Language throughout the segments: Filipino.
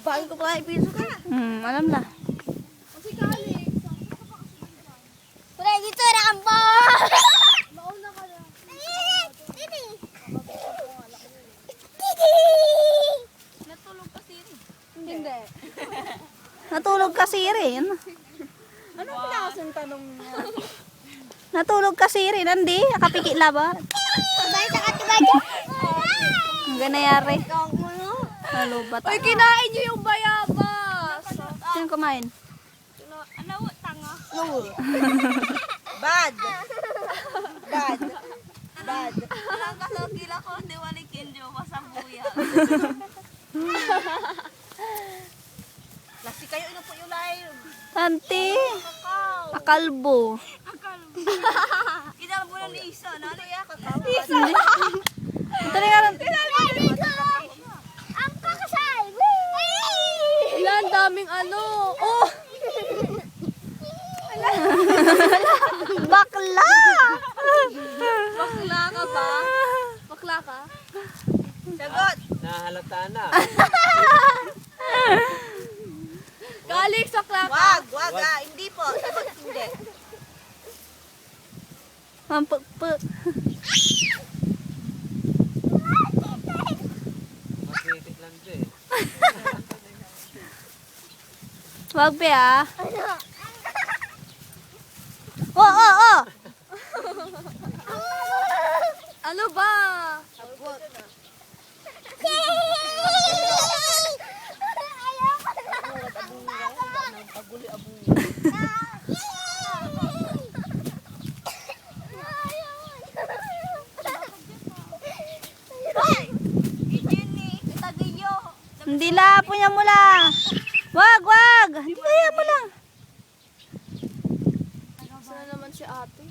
Bakit ko pa ipiso ka? Alam na. Pre, dito na ang mauna ka na. Natulog ka, Siri. Hindi. Natulog ka, Siri. Ano? Anong pinakasang tanong niya? Natulog ka, Siri. Nandi, nakapikit laban. Bakit sa katibaja? Ang ganayari. Nalubat. Uy, kinain niyo yung bayabas. Sino kumain? Ano, tanga? No. Bad. Bad. Bad. Ang kasagila ko, hindi wali kinjo, masambuya. Lasi kayo, ino po yung live. Tanti. Kakao. Akalbo. Kinalbo na ni Isa. Nano ya, kakao? Isa. Ito na nga. Ang kakasal. Ilan daming ano. Oh! Bakla. Bakla ka ba? Bakla ka? Sagot. Nahalata na. Galing sa klaka. Wag ah. Hindi po. Sagot hindi. Mampagpag. Maswerte lang siya eh. Wag be ah. Oh. Ano ba? Hindi la, punya mo lang. Wag. Hindi kaya mo lang. Sana naman si ate.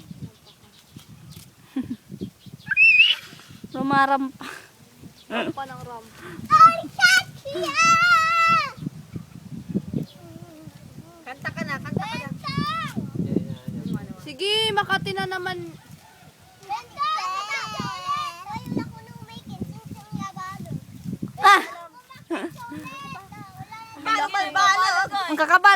Rumarampa. Pa ng ram. Kanta ka na. Sige, Makati na naman. Ah! Ang Ang kakabal.